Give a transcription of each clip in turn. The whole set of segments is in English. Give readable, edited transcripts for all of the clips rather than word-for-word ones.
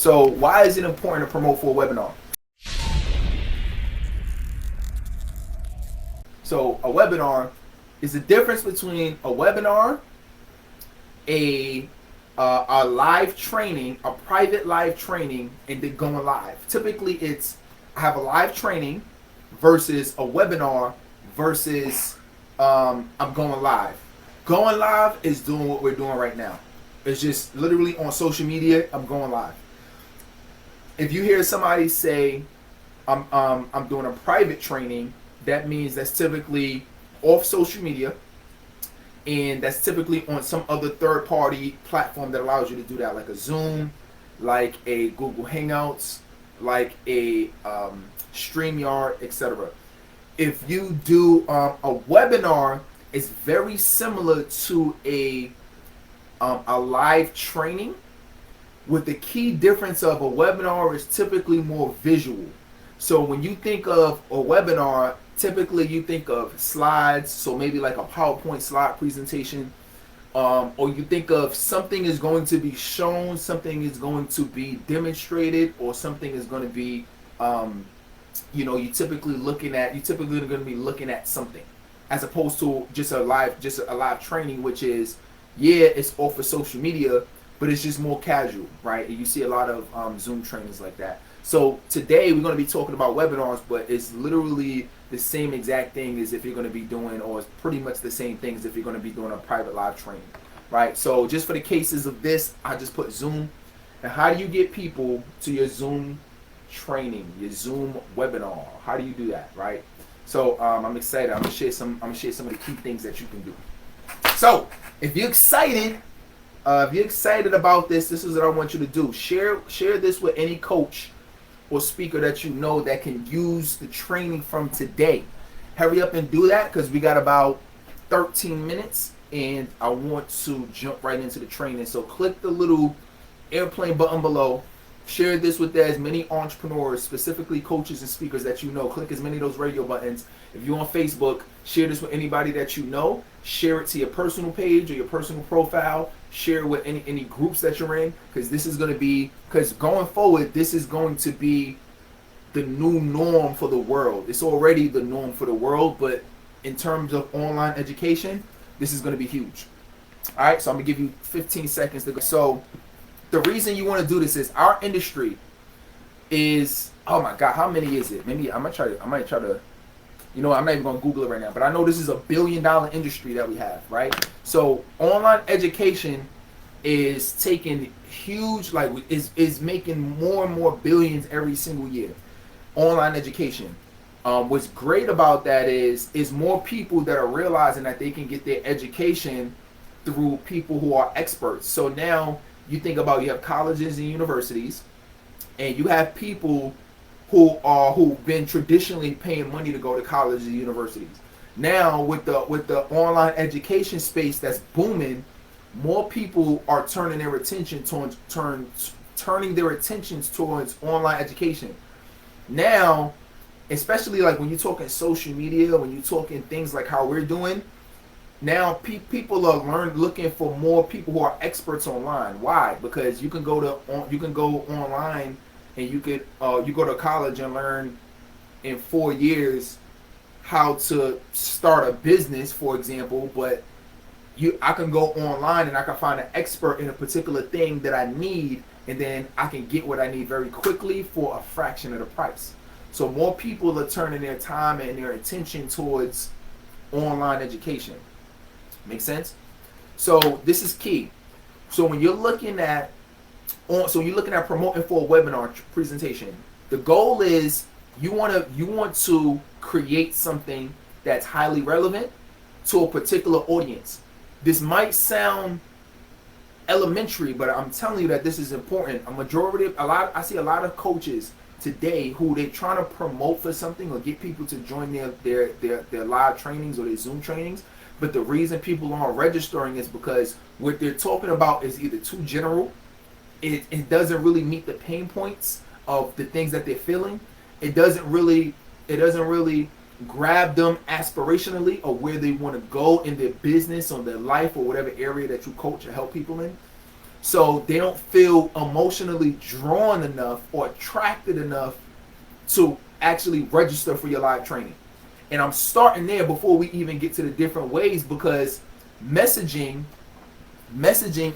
So why is it important to promote for a webinar? So a webinar is the difference between a webinar, a live training, a private live training, and then going live. Typically, it's I have a live training versus a webinar versus I'm going live. Going live is doing what we're doing right now. It's just literally on social media. I'm going live. If you hear somebody say I'm doing a private training, that means that's typically off social media, and that's typically on some other third-party platform that allows you to do that, like a Zoom, like a Google Hangouts, like a StreamYard, etc. If you do a webinar, it's very similar to a live training, with the key difference of a webinar is typically more visual. So when you think of a webinar, typically you think of slides, so maybe like a PowerPoint slide presentation, or you think of something is going to be shown, something is going to be demonstrated, or something is going to be, you're typically going to be looking at something, as opposed to just a live training, which is, it's off of social media, but it's just more casual, right? And you see a lot of Zoom trainings like that. So today we're going to be talking about webinars, but it's literally the same exact thing as if you're going to be doing, or it's pretty much the same thing as if you're going to be doing a private live training, right? So just for the cases of this, I just put Zoom. And how do you get people to your Zoom training, your Zoom webinar? How do you do that, right? So I'm excited. I'm gonna share some of the key things that you can do. So if you're excited about this is what I want you to do. Share this with any coach or speaker that you know that can use the training from today. Hurry up and do that, because we got about 13 minutes and I want to jump right into the training. So click the little airplane button below. Share this with as many entrepreneurs, specifically coaches and speakers that you know. Click as many of those radio buttons. If you're on Facebook, share this with anybody that you know. Share it to your personal page or your personal profile. Share it with any groups that you're in, because going forward, this is going to be the new norm for the world. It's already the norm for the world, but in terms of online education, this is going to be huge. All right, so I'm going to give you 15 seconds to go. So the reason you want to do this is our industry is, oh my God, how many is it? Maybe I might try to, I'm not even going to Google it right now, but I know this is a $1 billion industry that we have, right? So online education is taking huge, is making more and more billions every single year. Online education. What's great about that is more people that are realizing that they can get their education through people who are experts. So now you think about, you have colleges and universities, and you have people who've been traditionally paying money to go to colleges and universities. Now with the online education space that's booming, more people are turning their attention towards online education. Now, especially like when you're talking social media, when you're talking things like how we're doing, now people are looking for more people who are experts online. Why? Because you can go online and you go to college and learn in 4 years how to start a business, for example, but I can go online and I can find an expert in a particular thing that I need, and then I can get what I need very quickly for a fraction of the price. So more people are turning their time and their attention towards online education. Make sense? So this is key. So when you're looking at promoting for a webinar presentation, the goal is you want to create something that's highly relevant to a particular audience. This might sound elementary, but I'm telling you that this is important. I see a lot of coaches today who they're trying to promote for something or get people to join their live trainings or their Zoom trainings. But the reason people aren't registering is because what they're talking about is either too general, it doesn't really meet the pain points of the things that they're feeling. It doesn't really grab them aspirationally or where they want to go in their business or their life or whatever area that you coach or help people in. So they don't feel emotionally drawn enough or attracted enough to actually register for your live training. And I'm starting there before we even get to the different ways, because messaging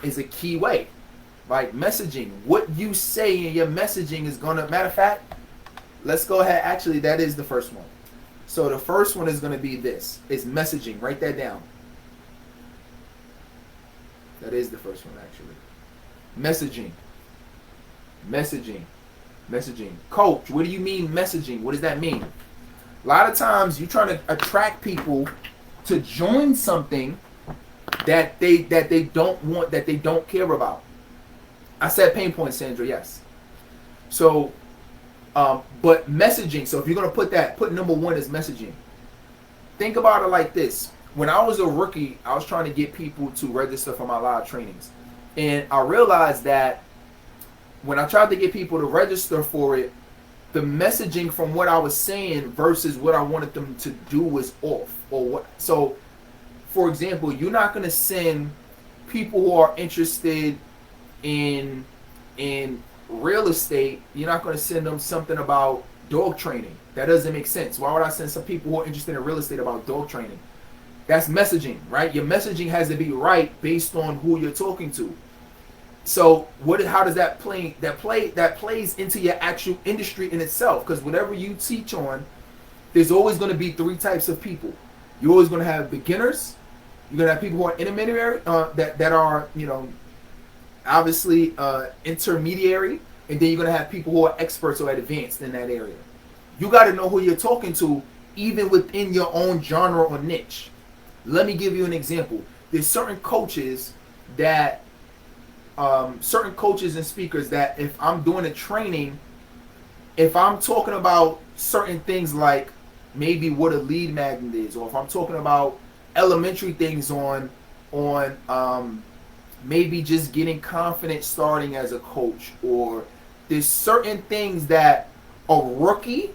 is a key way. Right? Messaging. What you say in your messaging is gonna, matter of fact, let's go ahead. Actually, that is the first one. So the first one is gonna be this. It's messaging. Write that down. That is the first one, actually. Messaging. Messaging. Messaging. Coach, what do you mean messaging? What does that mean? A lot of times you're trying to attract people to join something that they don't want, that they don't care about. I said pain point, Sandra, yes. So, but messaging, so if you're going to put number one as messaging. Think about it like this. When I was a rookie, I was trying to get people to register for my live trainings. And I realized that when I tried to get people to register for it, the messaging from what I was saying versus what I wanted them to do was off. Or what? So, for example, you're not going to send people who are interested in real estate. You're not going to send them something about dog training. That doesn't make sense. Why would I send some people who are interested in real estate about dog training? That's messaging, right? Your messaging has to be right based on who you're talking to. So how does that play? That plays into your actual industry in itself, because whatever you teach on, there's always going to be three types of people. You're always going to have beginners. You're going to have people who are intermediary, that are, obviously intermediary, and then you're going to have people who are experts or advanced in that area. You got to know who you're talking to, even within your own genre or niche. Let me give you an example. There's certain coaches and speakers that if I'm doing a training, if I'm talking about certain things like maybe what a lead magnet is, or if I'm talking about elementary things on maybe just getting confident starting as a coach, or there's certain things that a rookie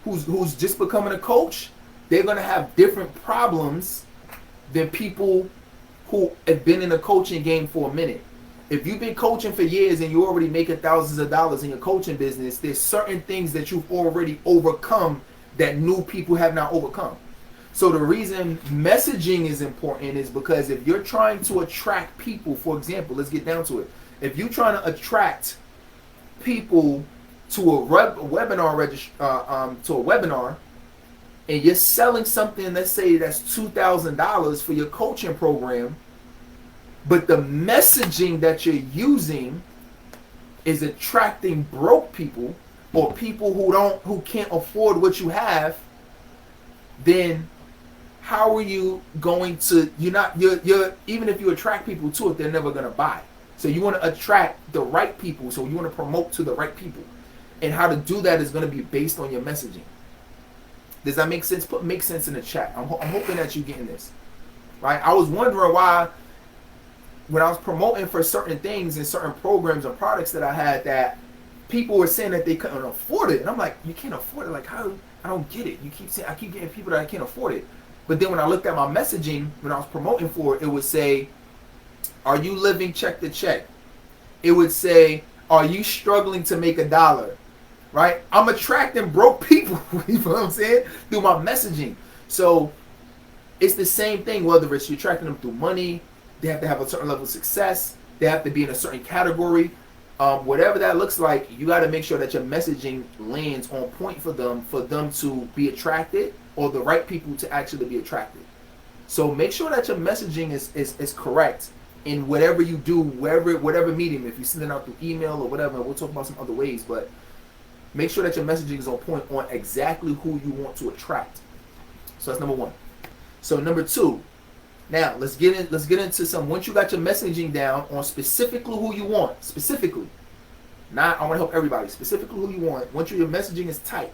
who's just becoming a coach, they're going to have different problems than people who have been in the coaching game for a minute. If you've been coaching for years and you're already making thousands of dollars in your coaching business, there's certain things that you've already overcome that new people have not overcome. So the reason messaging is important is because if you're trying to attract people, for example, let's get down to it. If you're trying to attract people to a webinar, and you're selling something, let's say that's $2,000 for your coaching program, but the messaging that you're using is attracting broke people or people who can't afford what you have, then how are you going to, you're even if you attract people to it, they're never going to buy. So you want to attract the right people. So you want to promote to the right people. And how to do that is going to be based on your messaging. Does that make sense? Make sense in the chat. I'm hoping that you're getting this. Right? I was wondering why, when I was promoting for certain things and certain programs and products that I had, that people were saying that they couldn't afford it. And I'm like, you can't afford it? Like, how? I don't get it. You keep saying, I keep getting people that I can't afford it. But then when I looked at my messaging, when I was promoting for it, it would say, are you living check to check? It would say, are you struggling to make $1? Right? I'm attracting broke people, you know what I'm saying? Through my messaging. So it's the same thing, whether it's you're attracting them through money, they have to have a certain level of success, they have to be in a certain category. Whatever that looks like, you got to make sure that your messaging lands on point for them to be attracted, or the right people to actually be attracted. So make sure that your messaging is correct in whatever you do, whatever medium. If you send it out through email or whatever, we'll talk about some other ways, but make sure that your messaging is on point on exactly who you want to attract. So that's number one. So number two, now let's get into some. Once you got your messaging down on specifically who you want, specifically, not I want to help everybody, specifically who you want. Once your messaging is tight,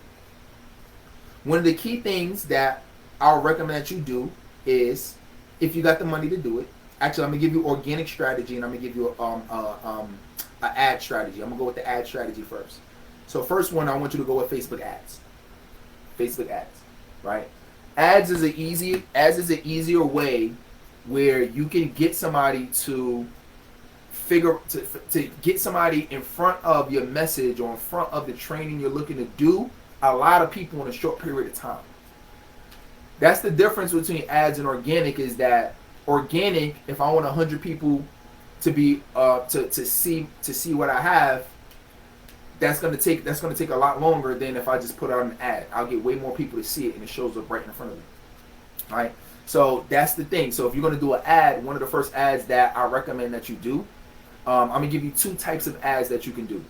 one of the key things that I'll recommend that you do is, if you got the money to do it. Actually, I'm gonna give you organic strategy, and I'm gonna give you an ad strategy. I'm gonna go with the ad strategy first. So first one, I want you to go with Facebook ads. Facebook ads, right? Ads is an easier way where you can get somebody to to get somebody in front of your message or in front of the training you're looking to do a lot of people in a short period of time. That's the difference between ads and organic, is that organic, if I want 100 people to be to see what I have, that's gonna take a lot longer than if I just put out an ad. I'll get way more people to see it and it shows up right in front of me. All right. So that's the thing. So if you're gonna do an ad, one of the first ads that I recommend that you do, I'm gonna give you two types of ads that you can do.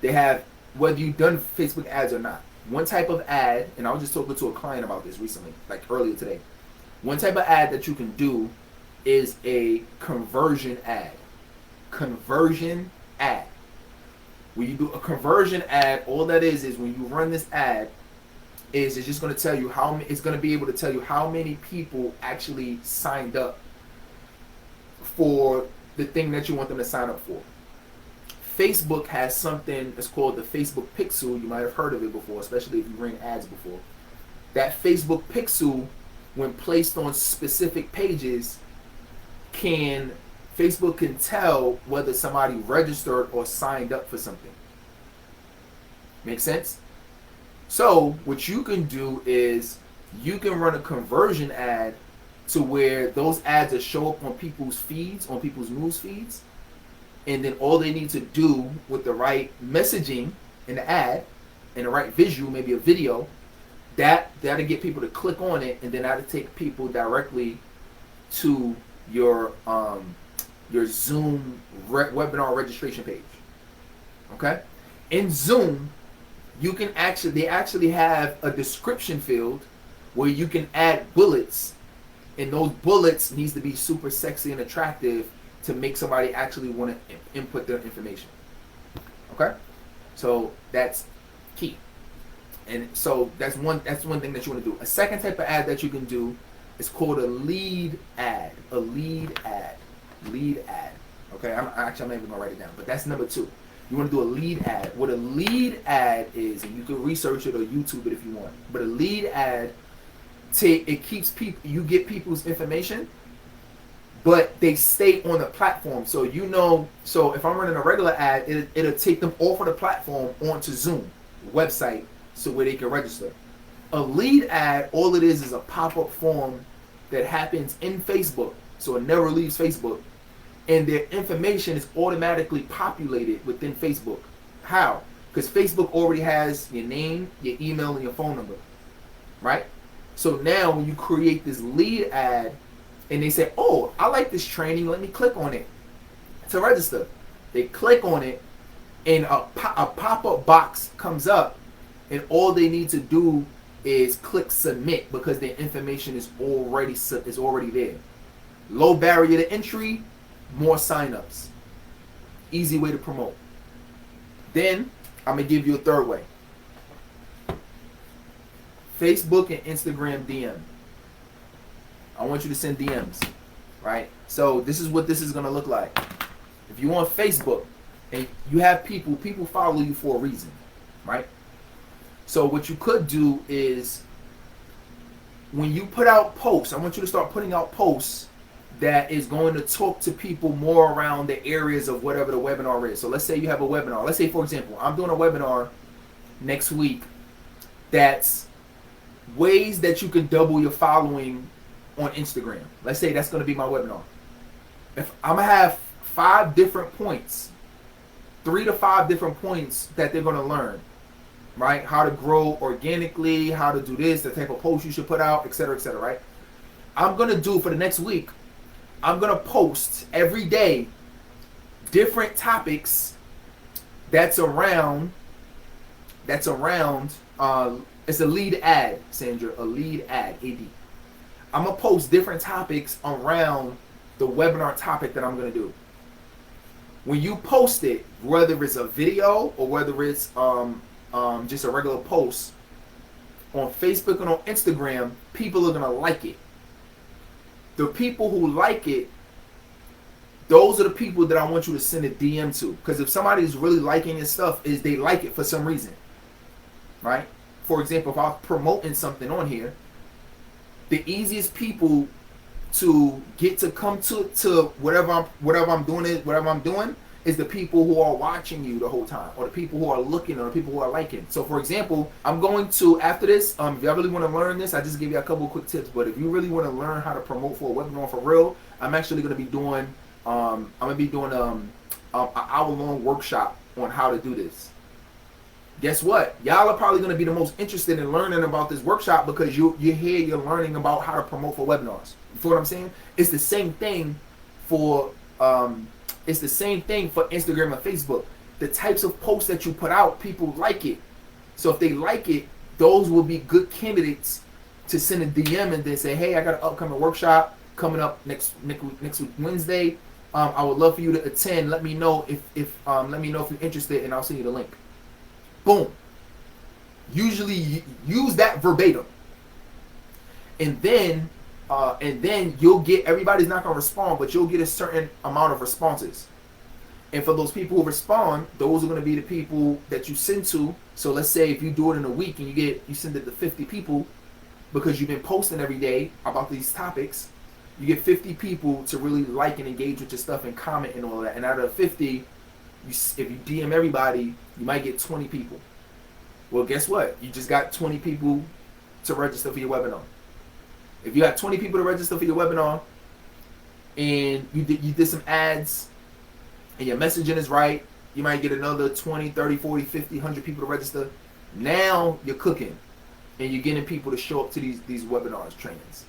They have, whether you've done Facebook ads or not. One type of ad, and I was just talking to a client about this recently, like earlier today. One type of ad that you can do is a conversion ad. Conversion ad. When you do a conversion ad, all that is when you run this ad, it's just going to tell you it's going to be able to tell you how many people actually signed up for the thing that you want them to sign up for. Facebook has something that's called the Facebook Pixel. You might have heard of it before, especially if you ran ads before. That Facebook Pixel, when placed on specific pages, Facebook can tell whether somebody registered or signed up for something. Make sense? So what you can do is you can run a conversion ad to where those ads will show up on people's feeds, on people's news feeds. And then all they need to do with the right messaging in the ad and the right visual, maybe a video, that'll get people to click on it, and then that'll take people directly to your Zoom webinar registration page. Okay? In Zoom, they actually have a description field where you can add bullets, and those bullets needs to be super sexy and attractive to make somebody actually want to input their information. Okay? So that's key. And so that's one thing that you want to do. A second type of ad that you can do is called a lead ad. A lead ad. Lead ad. Okay? I'm not even going to write it down, but that's number 2. You want to do a lead ad. What a lead ad is, and you can research it or YouTube it if you want, but a lead ad, it keeps people, you get people's information, but they stay on the platform. So so if I'm running a regular ad, it'll take them off of the platform onto Zoom website, so where they can register. A lead ad, all it is a pop-up form that happens in Facebook, so it never leaves Facebook, and their information is automatically populated within Facebook. How? Because Facebook already has your name, your email, and your phone number, right? So now when you create this lead ad, and they say, oh, I like this training, let me click on it to register. They click on it, and a pop-up box comes up, and all they need to do is click submit, because their information is already there. Low barrier to entry, more signups. Easy way to promote. Then I'm going to give you a third way. Facebook and Instagram DM. I want you to send DMs, right? So this is what this is going to look like. If you on Facebook and you have people follow you for a reason, right? So what you could do is, when you put out posts, I want you to start putting out posts that is going to talk to people more around the areas of whatever the webinar is. So let's say you have a webinar. Let's say, for example, I'm doing a webinar next week that's ways that you can double your following on Instagram. Let's say that's going to be my webinar. If I'm going to have 5 different points, 3 to 5 different points that they're going to learn, right? How to grow organically, how to do this, the type of post you should put out, etc., right? I'm going to do for the next week, I'm going to post every day different topics that's around, it's a lead ad, Sandra, a lead ad, AD. I'm going to post different topics around the webinar topic that I'm going to do. When you post it, whether it's a video or whether it's just a regular post on Facebook and on Instagram, people are going to like it. The people who like it, those are the people that I want you to send a DM to. Because if somebody is really liking your stuff, is they like it for some reason, right? For example, if I'm promoting something on here, the easiest people to get to come to whatever I'm doing is the people who are watching you the whole time, or the people who are looking, or the people who are liking. So for example, I'm going to, after this, if y'all really want to learn this, I just gave you a couple of quick tips, but if you really want to learn how to promote for a webinar for real, I'm actually going to be doing an hour-long workshop on how to do this. Guess what? Y'all are probably going to be the most interested in learning about this workshop, because you're learning about how to promote for webinars. You feel what I'm saying? It's the same thing for Instagram and Facebook. The types of posts that you put out, people like it. So if they like it, those will be good candidates to send a DM and then say, hey, I got an upcoming workshop coming up next week Wednesday. I would love for you to attend. Let me know if you're interested, and I'll send you the link. Boom. Usually use that verbatim, and then you'll get, everybody's not gonna respond, but you'll get a certain amount of responses. And for those people who respond, those are gonna be the people that you send to. So let's say if you do it in a week and you send it to 50 people, because you've been posting every day about these topics, you get 50 people to really like and engage with your stuff and comment and all that. And out of 50, if you DM everybody, you might get 20 people. Well, guess what? You just got 20 people to register for your webinar. If you got 20 people to register for your webinar, and you did some ads, and your messaging is right, you might get another 20, 30, 40, 50, 100 people to register. Now you're cooking, and you're getting people to show up to these webinars, trainings.